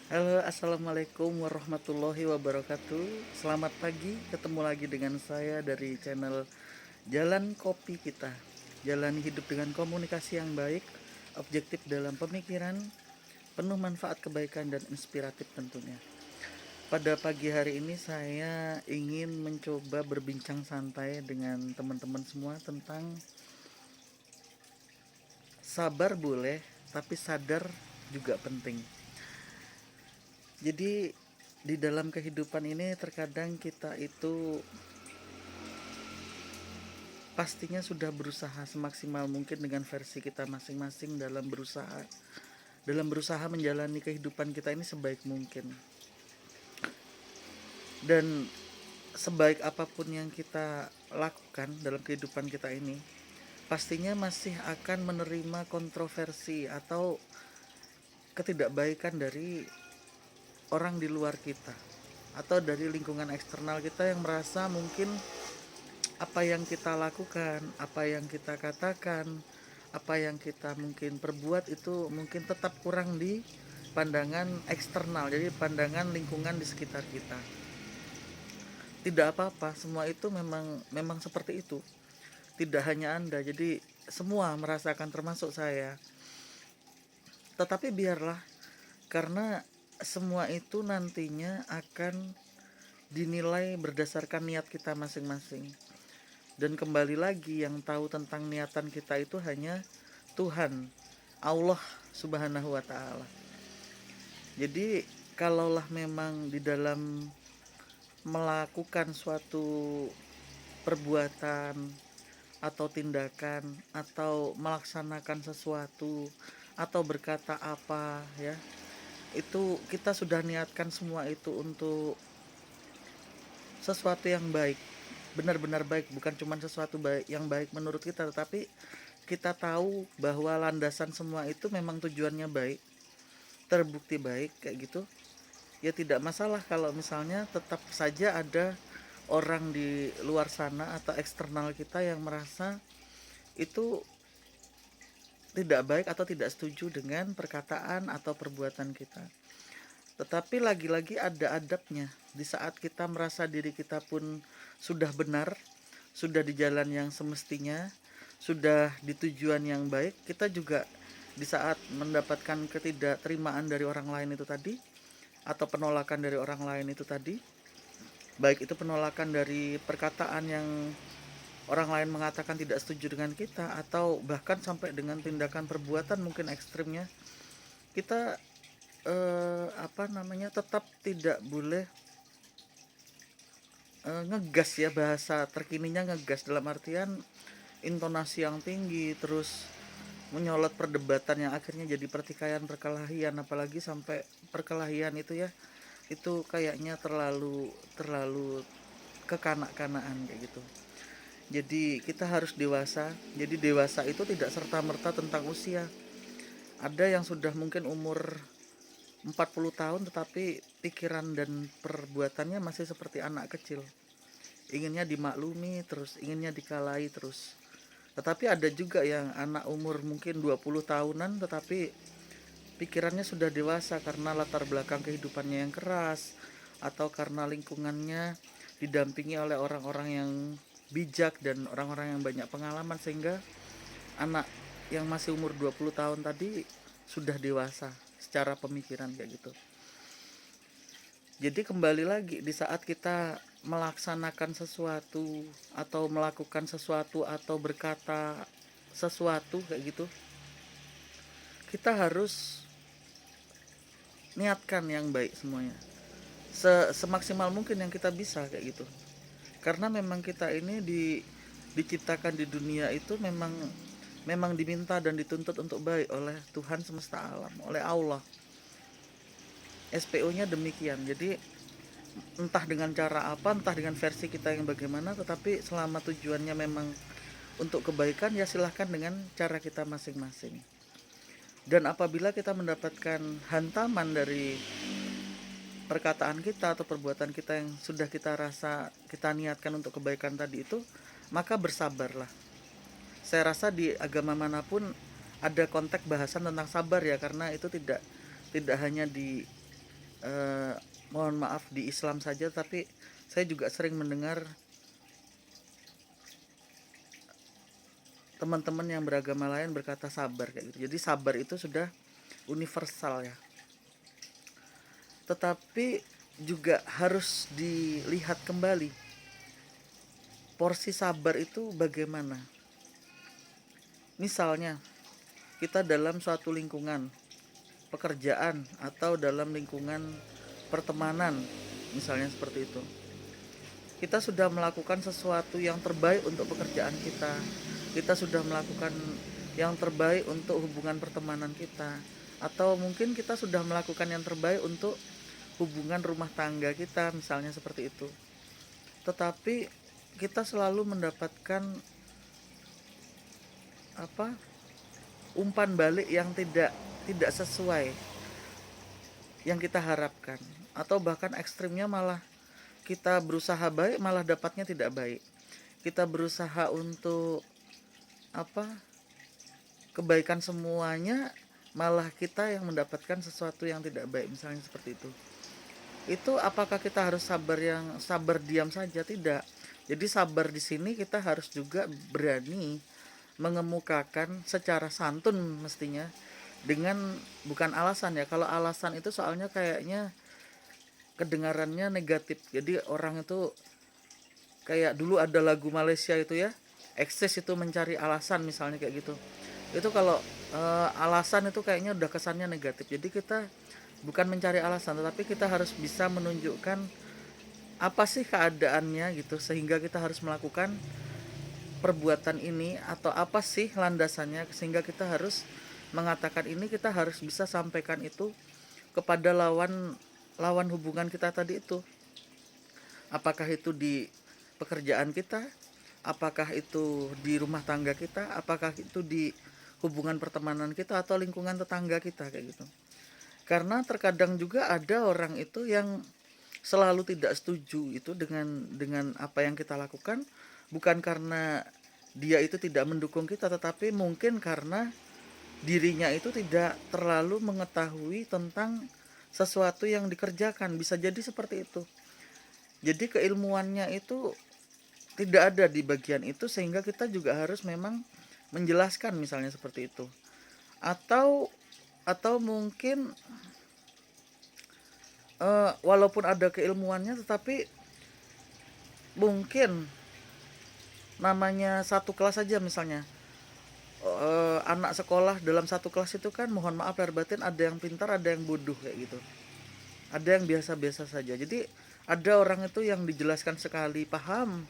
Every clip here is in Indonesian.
Halo, assalamualaikum warahmatullahi wabarakatuh. Selamat pagi, ketemu lagi dengan saya dari channel Jalan Kopi Kita. Jalan hidup dengan komunikasi yang baik, objektif dalam pemikiran, penuh manfaat kebaikan dan inspiratif tentunya. Pada pagi hari ini saya ingin mencoba berbincang santai dengan teman-teman semua tentang sabar boleh, tapi sadar juga penting. Jadi di dalam kehidupan ini terkadang kita itu pastinya sudah berusaha semaksimal mungkin dengan versi kita masing-masing dalam berusaha menjalani kehidupan kita ini sebaik mungkin. Dan sebaik apapun yang kita lakukan dalam kehidupan kita ini, pastinya masih akan menerima kontroversi atau ketidakbaikan dari orang di luar kita atau dari lingkungan eksternal kita yang merasa mungkin apa yang kita lakukan, apa yang kita katakan, apa yang kita mungkin perbuat itu mungkin tetap kurang di pandangan eksternal, jadi pandangan lingkungan di sekitar kita. Tidak apa-apa, semua itu memang seperti itu. Tidak hanya Anda, jadi semua merasakan termasuk saya. Tetapi biarlah, karena semua itu nantinya akan dinilai berdasarkan niat kita masing-masing. Dan kembali lagi, yang tahu tentang niatan kita itu hanya Tuhan, Allah Subhanahu wa taala. Jadi kalaulah memang di dalam melakukan suatu perbuatan atau tindakan atau melaksanakan sesuatu atau berkata apa ya, itu kita sudah niatkan semua itu untuk sesuatu yang baik, benar-benar baik, bukan cuma sesuatu baik yang baik menurut kita, tetapi kita tahu bahwa landasan semua itu memang tujuannya baik, terbukti baik kayak gitu. Ya tidak masalah kalau misalnya tetap saja ada orang di luar sana atau eksternal kita yang merasa itu tidak baik atau tidak setuju dengan perkataan atau perbuatan kita. Tetapi lagi-lagi ada adabnya. Di saat kita merasa diri kita pun sudah benar, sudah di jalan yang semestinya, sudah di tujuan yang baik, kita juga di saat mendapatkan ketidakterimaan dari orang lain itu tadi, atau penolakan dari orang lain itu tadi, baik itu penolakan dari perkataan yang orang lain mengatakan tidak setuju dengan kita, atau bahkan sampai dengan tindakan perbuatan mungkin ekstrimnya, kita tetap tidak boleh ngegas ya, bahasa terkininya ngegas dalam artian intonasi yang tinggi terus menyolot perdebatan yang akhirnya jadi pertikaian perkelahian, apalagi sampai perkelahian itu ya, itu kayaknya terlalu terlalu kekanak-kanaan kayak gitu. Jadi kita harus dewasa. Jadi dewasa itu tidak serta-merta tentang usia. Ada yang sudah mungkin umur 40 tahun tetapi pikiran dan perbuatannya masih seperti anak kecil. Inginnya dimaklumi terus, inginnya dikalahi terus. Tetapi ada juga yang anak umur mungkin 20 tahunan tetapi pikirannya sudah dewasa karena latar belakang kehidupannya yang keras atau karena lingkungannya didampingi oleh orang-orang yang bijak dan orang-orang yang banyak pengalaman, sehingga anak yang masih umur 20 tahun tadi sudah dewasa secara pemikiran kayak gitu. Jadi kembali lagi, di saat kita melaksanakan sesuatu atau melakukan sesuatu atau berkata sesuatu kayak gitu, kita harus niatkan yang baik semuanya. Semaksimal mungkin yang kita bisa kayak gitu. Karena memang kita ini diciptakan di dunia itu memang memang diminta dan dituntut untuk baik oleh Tuhan semesta alam, oleh Allah. SPO-nya demikian. Jadi entah dengan cara apa, entah dengan versi kita yang bagaimana, tetapi selama tujuannya memang untuk kebaikan, ya silahkan dengan cara kita masing-masing. Dan apabila kita mendapatkan hantaman dari perkataan kita atau perbuatan kita yang sudah kita rasa kita niatkan untuk kebaikan tadi itu, maka bersabarlah. Saya rasa di agama manapun ada konteks bahasan tentang sabar ya, karena itu tidak tidak hanya eh, mohon maaf di Islam saja, tapi saya juga sering mendengar teman-teman yang beragama lain berkata sabar kayak gitu. Jadi sabar itu sudah universal ya. Tetapi juga harus dilihat kembali porsi sabar itu bagaimana. Misalnya kita dalam suatu lingkungan pekerjaan atau dalam lingkungan pertemanan, misalnya seperti itu. Kita sudah melakukan sesuatu yang terbaik untuk pekerjaan kita. Kita sudah melakukan yang terbaik untuk hubungan pertemanan kita. Atau mungkin kita sudah melakukan yang terbaik untuk hubungan rumah tangga kita, misalnya seperti itu. Tetapi kita selalu mendapatkan apa? Umpan balik yang tidak sesuai yang kita harapkan, atau bahkan ekstrimnya malah kita berusaha baik malah dapatnya tidak baik. Kita berusaha untuk apa? Kebaikan semuanya malah kita yang mendapatkan sesuatu yang tidak baik, misalnya seperti itu. Itu apakah kita harus sabar diam saja? Tidak. Jadi sabar di sini kita harus juga berani mengemukakan secara santun mestinya, dengan bukan alasan ya. Kalau alasan itu soalnya kayaknya kedengarannya negatif. Jadi orang itu kayak dulu ada lagu Malaysia itu ya, eksis itu mencari alasan, misalnya kayak gitu. Itu kalau alasan itu kayaknya udah kesannya negatif. Jadi kita bukan mencari alasan, tetapi kita harus bisa menunjukkan apa sih keadaannya gitu, sehingga kita harus melakukan perbuatan ini, atau apa sih landasannya sehingga kita harus mengatakan ini. Kita harus bisa sampaikan itu kepada lawan hubungan kita tadi itu. Apakah itu di pekerjaan kita, apakah itu di rumah tangga kita, apakah itu di hubungan pertemanan kita atau lingkungan tetangga kita kayak gitu. Karena terkadang juga ada orang itu yang selalu tidak setuju itu dengan apa yang kita lakukan, bukan karena dia itu tidak mendukung kita, tetapi mungkin karena dirinya itu tidak terlalu mengetahui tentang sesuatu yang dikerjakan. Bisa jadi seperti itu. Jadi keilmuannya itu tidak ada di bagian itu, sehingga kita juga harus memang menjelaskan, misalnya seperti itu. Atau mungkin walaupun ada keilmuannya, tetapi mungkin namanya satu kelas saja, misalnya anak sekolah dalam satu kelas itu kan, mohon maaf lahir batin, ada yang pintar, ada yang bodoh kayak gitu, ada yang biasa-biasa saja. Jadi ada orang itu yang dijelaskan sekali paham,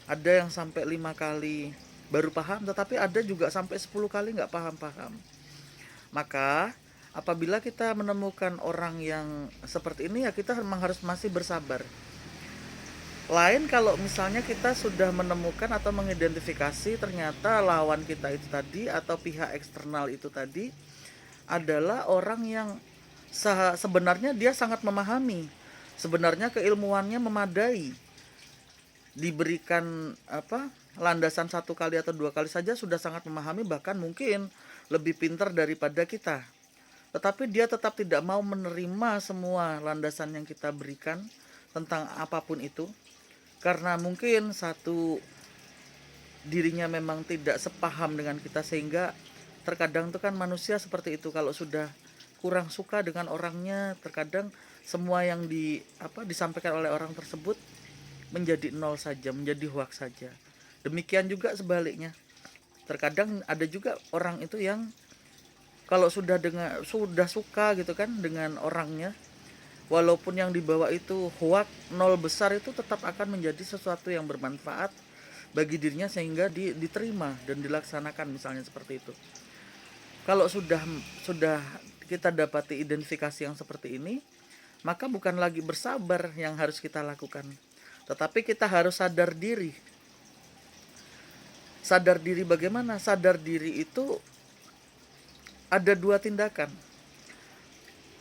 ada yang sampai 5 kali baru paham, tetapi ada juga sampai 10 kali nggak paham-paham. Maka apabila kita menemukan orang yang seperti ini, ya kita memang harus masih bersabar. Lain kalau misalnya kita sudah menemukan atau mengidentifikasi ternyata lawan kita itu tadi atau pihak eksternal itu tadi adalah orang yang sebenarnya dia sangat memahami, sebenarnya keilmuannya memadai, diberikan landasan 1 kali atau 2 kali saja sudah sangat memahami, bahkan mungkin lebih pintar daripada kita. Tetapi dia tetap tidak mau menerima semua landasan yang kita berikan tentang apapun itu, karena mungkin satu, dirinya memang tidak sepaham dengan kita. Sehingga terkadang itu kan manusia seperti itu, kalau sudah kurang suka dengan orangnya, terkadang semua yang disampaikan oleh orang tersebut menjadi nol saja, menjadi hoax saja. Demikian juga sebaliknya. Terkadang ada juga orang itu yang kalau sudah suka gitu kan dengan orangnya, walaupun yang dibawa itu hoax nol besar, itu tetap akan menjadi sesuatu yang bermanfaat bagi dirinya sehingga diterima dan dilaksanakan, misalnya seperti itu. Kalau sudah kita dapati identifikasi yang seperti ini, maka bukan lagi bersabar yang harus kita lakukan, tetapi kita harus sadar diri. Sadar diri bagaimana? Sadar diri itu ada 2 tindakan.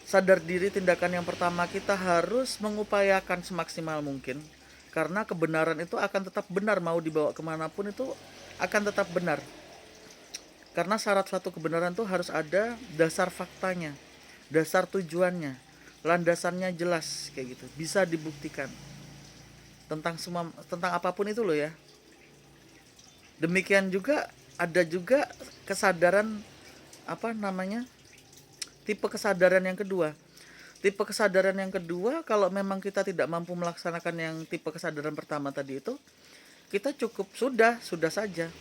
Sadar diri tindakan yang pertama, kita harus mengupayakan semaksimal mungkin, karena kebenaran itu akan tetap benar, mau dibawa kemanapun itu akan tetap benar. Karena syarat suatu kebenaran itu harus ada dasar faktanya, dasar tujuannya. landasannya jelas kayak gitu, bisa dibuktikan tentang semua, tentang apapun itu loh ya. Demikian juga ada juga kesadaran, apa namanya, tipe kesadaran yang kedua. Tipe kesadaran yang kedua, kalau memang kita tidak mampu melaksanakan yang tipe kesadaran pertama tadi itu, kita cukup sudah saja,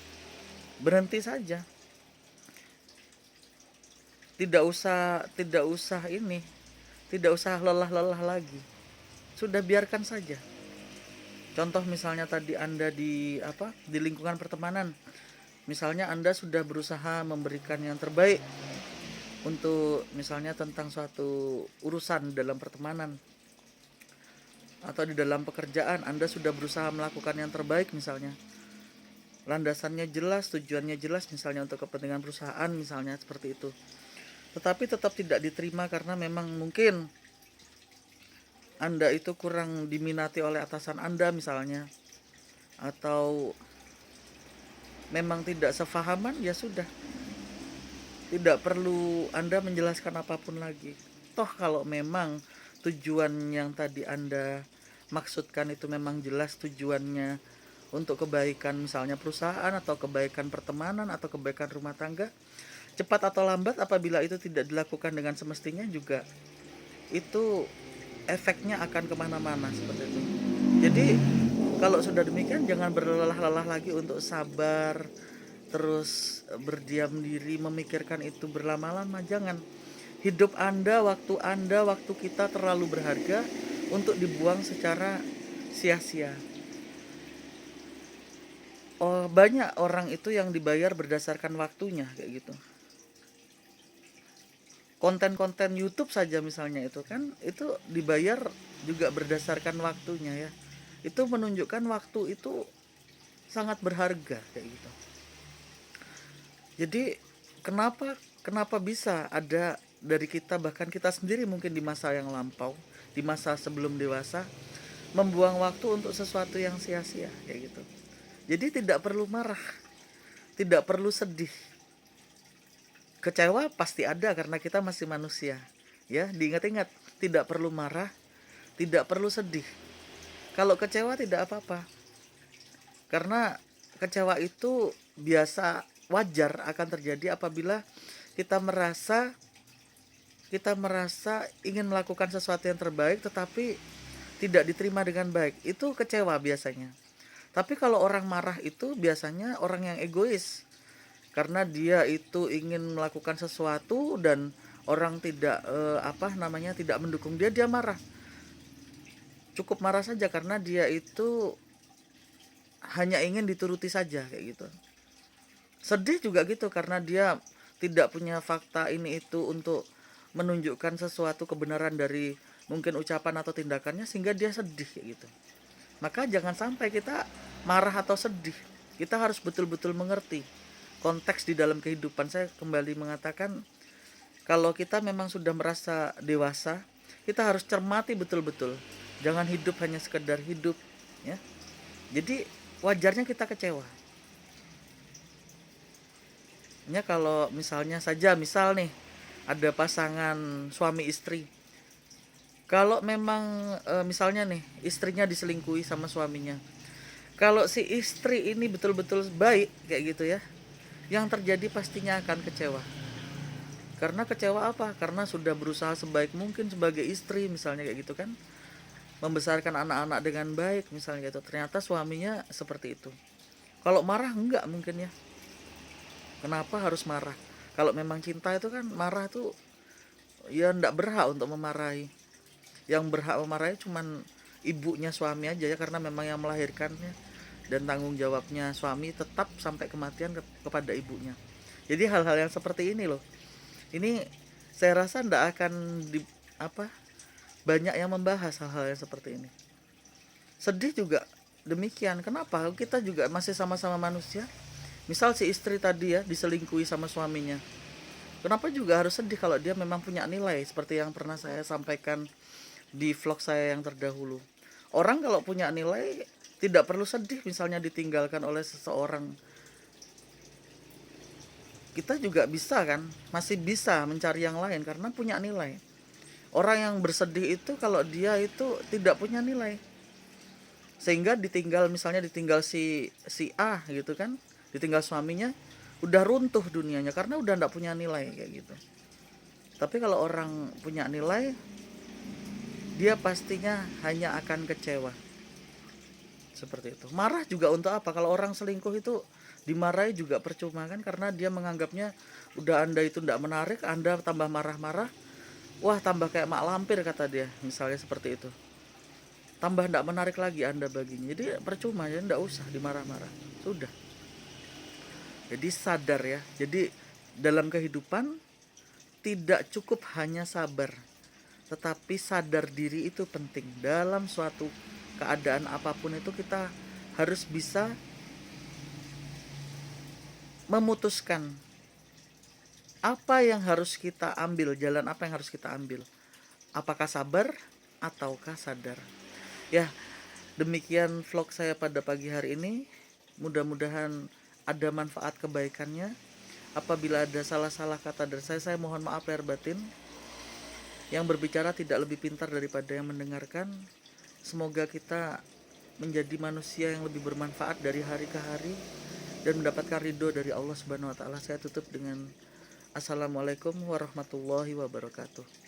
berhenti saja. Tidak usah ini, tidak usah lelah-lelah lagi. Sudah biarkan saja. Contoh misalnya tadi Anda di lingkungan pertemanan. Misalnya Anda sudah berusaha memberikan yang terbaik untuk misalnya tentang suatu urusan dalam pertemanan atau di dalam pekerjaan, Anda sudah berusaha melakukan yang terbaik misalnya. Landasannya jelas, tujuannya jelas misalnya untuk kepentingan perusahaan misalnya seperti itu. Tetapi tetap tidak diterima karena memang mungkin Anda itu kurang diminati oleh atasan Anda misalnya, atau memang tidak sefahaman, ya sudah. Tidak perlu Anda menjelaskan apapun lagi. Toh kalau memang tujuan yang tadi Anda maksudkan itu memang jelas tujuannya untuk kebaikan misalnya perusahaan atau kebaikan pertemanan atau kebaikan rumah tangga, cepat atau lambat apabila itu tidak dilakukan dengan semestinya juga itu efeknya akan kemana-mana seperti itu. Jadi kalau sudah demikian jangan berlelah-lelah lagi untuk sabar, terus berdiam diri memikirkan itu berlama-lama. Jangan. Hidup Anda, waktu kita terlalu berharga untuk dibuang secara sia-sia. Oh, banyak orang itu yang dibayar berdasarkan waktunya kayak gitu. Konten-konten YouTube saja misalnya itu kan, itu dibayar juga berdasarkan waktunya ya. Itu menunjukkan waktu itu sangat berharga kayak gitu. Jadi kenapa bisa ada dari kita, bahkan kita sendiri mungkin di masa yang lampau, di masa sebelum dewasa, membuang waktu untuk sesuatu yang sia-sia kayak gitu. Jadi tidak perlu marah, tidak perlu sedih. Kecewa pasti ada karena kita masih manusia. Ya, diingat-ingat, tidak perlu marah, tidak perlu sedih. Kalau kecewa tidak apa-apa. Karena kecewa itu biasa, wajar akan terjadi apabila kita merasa ingin melakukan sesuatu yang terbaik tetapi tidak diterima dengan baik. Itu kecewa biasanya. Tapi kalau orang marah itu biasanya orang yang egois. Karena dia itu ingin melakukan sesuatu dan orang tidak tidak mendukung dia, dia marah. Cukup marah saja karena dia itu hanya ingin dituruti saja kayak gitu. Sedih juga gitu karena dia tidak punya fakta ini itu untuk menunjukkan sesuatu kebenaran dari mungkin ucapan atau tindakannya sehingga dia sedih kayak gitu. Maka jangan sampai kita marah atau sedih. Kita harus betul-betul mengerti konteks di dalam kehidupan. Saya kembali mengatakan, kalau kita memang sudah merasa dewasa, kita harus cermati betul-betul. Jangan hidup hanya sekedar hidup, ya. Jadi wajarnya kita kecewa. Ya, kalau misalnya misal nih ada pasangan suami istri. Kalau memang misalnya nih istrinya diselingkuhi sama suaminya. Kalau si istri ini betul-betul baik kayak gitu ya, yang terjadi pastinya akan kecewa. Karena kecewa apa? Karena sudah berusaha sebaik mungkin sebagai istri misalnya kayak gitu kan, membesarkan anak-anak dengan baik misalnya gitu. Ternyata suaminya seperti itu. Kalau marah enggak mungkin ya. Kenapa harus marah? Kalau memang cinta itu kan marah tuh ya enggak berhak untuk memarahi. Yang berhak memarahi cuman ibunya suami aja ya, karena memang yang melahirkannya, dan tanggung jawabnya suami tetap sampai kematian kepada ibunya. Jadi hal-hal yang seperti ini loh, ini saya rasa ndak akan banyak yang membahas hal-hal yang seperti ini. Sedih juga demikian. Kenapa? Kita juga masih sama-sama manusia. Misal si istri tadi ya diselingkuhi sama suaminya, kenapa juga harus sedih kalau dia memang punya nilai, seperti yang pernah saya sampaikan di vlog saya yang terdahulu. Orang kalau punya nilai tidak perlu sedih misalnya ditinggalkan oleh seseorang. Kita juga bisa kan, masih bisa mencari yang lain karena punya nilai. Orang yang bersedih itu kalau dia itu tidak punya nilai, sehingga ditinggal si si A gitu kan, ditinggal suaminya, udah runtuh dunianya karena udah nggak punya nilai kayak gitu. Tapi kalau orang punya nilai, dia pastinya hanya akan kecewa. Seperti itu. Marah juga untuk apa? Kalau orang selingkuh itu dimarahi juga percuma kan, karena dia menganggapnya udah Anda itu tidak menarik, Anda tambah marah-marah, wah tambah kayak mak lampir kata dia, misalnya seperti itu. Tambah tidak menarik lagi Anda baginya. Jadi percuma ya, tidak usah dimarah-marah. Sudah. Jadi sadar ya. Jadi dalam kehidupan tidak cukup hanya sabar, tetapi sadar diri itu penting. Dalam suatu keadaan apapun itu kita harus bisa memutuskan apa yang harus kita ambil, jalan apa yang harus kita ambil. Apakah sabar ataukah sadar? Ya, demikian vlog saya pada pagi hari ini. Mudah-mudahan ada manfaat kebaikannya. Apabila ada salah-salah kata dari saya mohon maaf lahir batin. Yang berbicara tidak lebih pintar daripada yang mendengarkan. Semoga kita menjadi manusia yang lebih bermanfaat dari hari ke hari dan mendapatkan ridho dari Allah Subhanahu wa taala. Saya tutup dengan Assalamualaikum warahmatullahi wabarakatuh.